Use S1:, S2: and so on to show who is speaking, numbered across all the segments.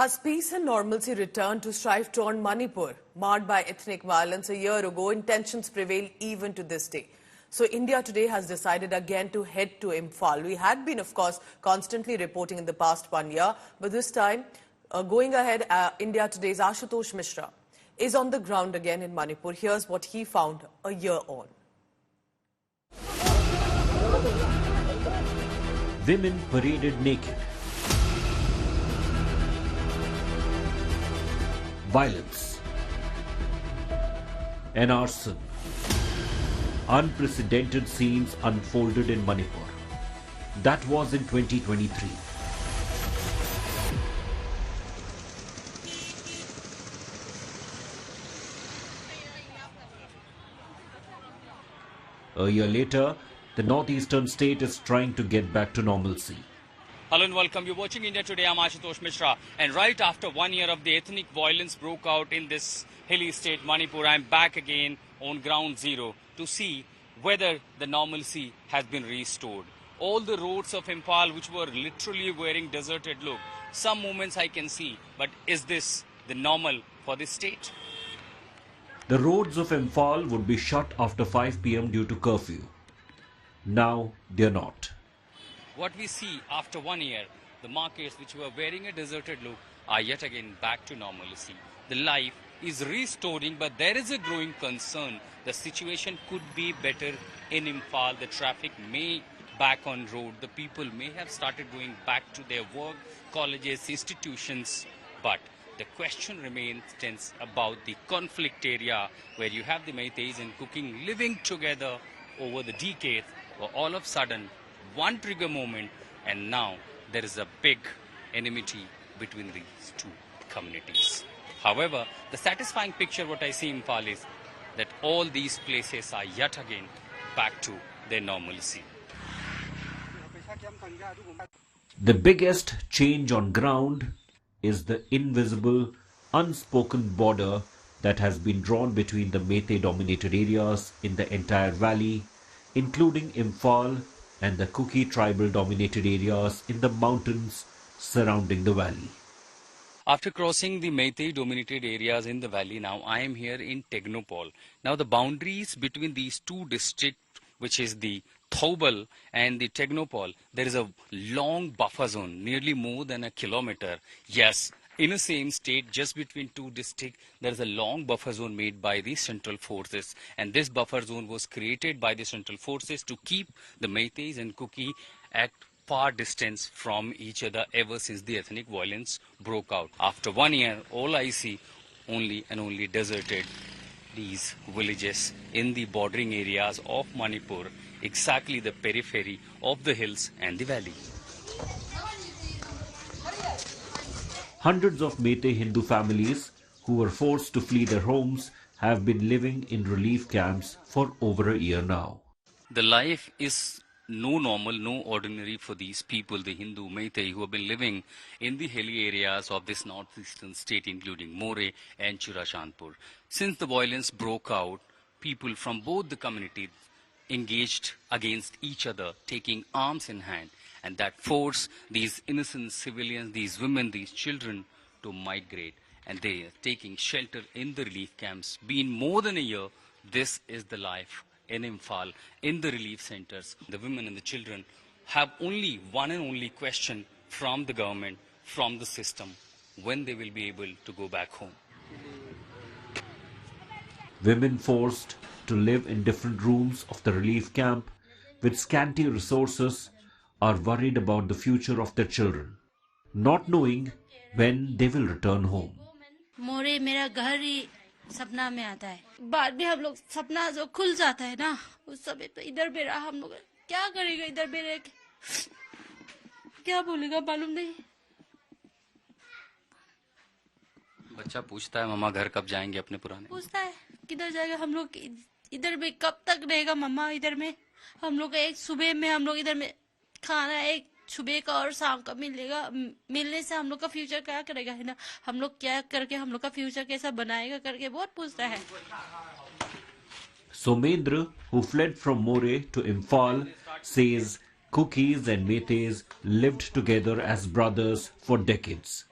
S1: As peace and normalcy return to strife-torn Manipur, marred by ethnic violence a year ago, intentions prevail even to this day. So India Today has decided again to head to Imphal. We had been, of course, constantly reporting in the past 1 year, but this time, going ahead, India Today's Ashutosh Mishra is on the ground again in Manipur. Here's what he found a year on.
S2: Women paraded naked. Violence, an arson, unprecedented scenes unfolded in Manipur. That was in 2023. A year later, the northeastern state is trying to get back to normalcy.
S3: Hello and welcome. You're watching India Today. I'm Ashutosh Mishra. And right after 1 year of the ethnic violence broke out in this hilly state, Manipur, I'm back again on ground zero to see whether the normalcy has been restored. All the roads of Imphal, which were literally wearing deserted look, some moments I can see, but is this the normal for this state?
S2: The roads of Imphal would be shut after 5 p.m. due to curfew. Now they're not.
S3: What we see after 1 year, the markets which were wearing a deserted look are yet again back to normalcy. The life is restoring, but there is a growing concern. The situation could be better in Imphal. The traffic may back on road. The people may have started going back to their work, colleges, institutions. But the question remains tense about the conflict area where you have the Meiteis and Kuki living together over the decades, where all of a sudden one trigger moment, and now there is a big enmity between these two communities. However, the satisfying picture what I see in Imphal is that all these places are yet again back to their normalcy.
S2: The biggest change on ground is the invisible, unspoken border that has been drawn between the Meitei-dominated areas in the entire valley, including Imphal and the Kuki tribal-dominated areas in the mountains surrounding the valley.
S3: After crossing the Meitei-dominated areas in the valley, now I am here in Technopole. Now the boundaries between these two districts, which is the Thoubal and the Technopole, there is a long buffer zone, nearly more than a kilometer. Yes, in the same state, just between two districts, there is a long buffer zone made by the central forces. And this buffer zone was created by the central forces to keep the Meiteis and Kuki at far distance from each other ever since the ethnic violence broke out. After 1 year, all I see only and only deserted these villages in the bordering areas of Manipur, exactly the periphery of the hills and the valley.
S2: Hundreds of Meitei Hindu families who were forced to flee their homes have been living in relief camps for over a year now.
S3: The life is no normal, no ordinary for these people, the Hindu Meitei, who have been living in the hilly areas of this northeastern state, including More and Churachandpur. Since the violence broke out, people from both the communities engaged against each other, taking arms in hand, and that forced these innocent civilians, these women, these children to migrate. And they are taking shelter in the relief camps. Been more than a year, this is the life in Imphal, in the relief centers. The women and the children have only one and only question from the government, from the system, when they will be able to go back home.
S2: Women forced to live in different rooms of the relief camp with scanty resources are worried about the future of their children, not knowing when they will return home.
S4: मोरे मेरा घर ही सपना में आता है, बाद में हम लोग सपना जो खुल जाता है ना, उस समय तो इधर भी रहा, हम लोग क्या करेगा इधर भी रह के, क्या बोलेगा मालूम नहीं.
S3: बच्चा पूछता है मम्मा घर कब जाएंगे अपने पुराने,
S4: पूछता है किधर जाएगा, हम लोग इधर में कब तक रहेगा मम्मा इधर में. हम लोग एक सुबह में हम लोग इधर में खाना एक सुबह का और शाम का मिलेगा, मिलने से हम लोग का फ्यूचर क्या करेगा है ना, हम लोग क्या करके हम लोग का फ्यूचर कैसा बनाएगा करके बहुत पूछता है.
S2: Somendra, who fled from More to Imphal, says Kukis and Meiteis lived together as brothers for decades.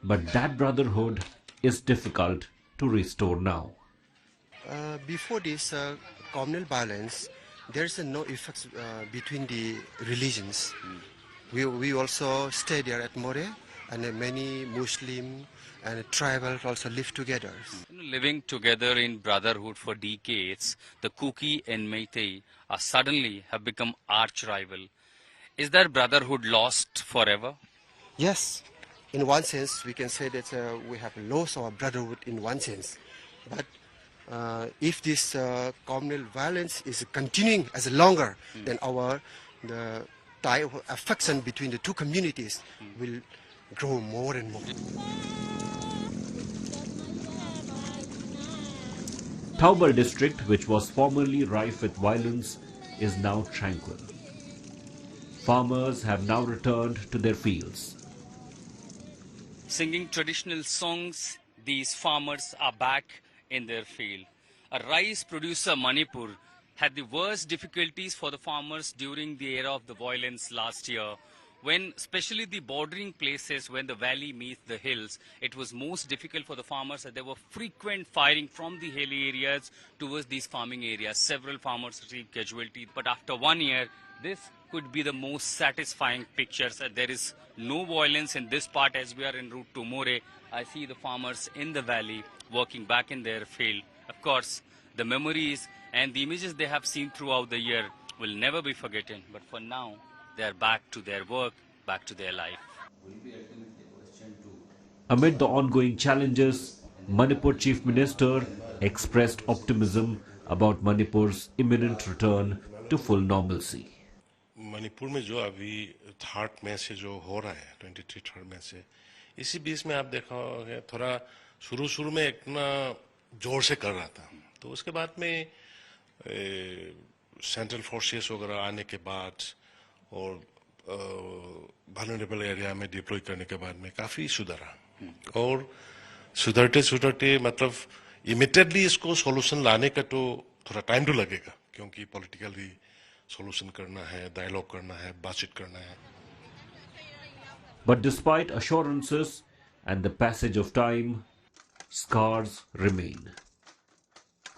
S2: But that brotherhood is difficult to restore now.
S5: Before this communal violence, there's no effects between the religions. We also stay there at More, and many Muslim and tribal also live together.
S3: Living together in brotherhood for decades, the Kuki and Meitei are suddenly have become arch rival. Is that brotherhood lost forever?
S5: Yes, in one sense we can say that we have lost our brotherhood in one sense. But if this communal violence is continuing as longer, then the tie of affection between the two communities will grow more and more.
S2: Taubal district, which was formerly rife with violence, is now tranquil. Farmers have now returned to their fields.
S3: Singing traditional songs, these farmers are back in their field. A rice producer, Manipur, had the worst difficulties for the farmers during the era of the violence last year, when especially the bordering places, when the valley meets the hills, it was most difficult for the farmers. There were frequent firing from the hilly areas towards these farming areas. Several farmers received casualties, but after 1 year, this could be the most satisfying pictures. There is no violence in this part as we are en route to More. I see the farmers in the valley working back in their field. Of course, the memories and the images they have seen throughout the year will never be forgotten. But for now, they are back to their work, back to their life.
S2: Amid the ongoing challenges, Manipur Chief Minister expressed optimism about Manipur's imminent return to full normalcy.
S6: Manipur में जो अभी third में से जो हो रहा है 23 third में से इसी बीच में आप देखा होगा थोड़ा शुरू में इतना जोर से कर रहा था तो उसके बाद में सेंट्रल फोर्सेस वगैरह आने के बाद और वल्नरेबल एरिया में डिप्लॉय करने के बाद में काफी सुधरा और सुधरते मतलब इमीडिएटली इसको सॉल्यूशन लाने का तो थोड़ा टाइम तो लगेगा क्योंकि पॉलिटिकली सॉल्यूशन करना है डायलॉग करना है बातचीत करना है.
S2: But despite assurances and the passage of time, scars remain.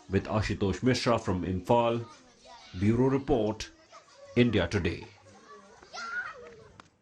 S2: With Ashutosh Mishra from Imphal, Bureau Report, India Today.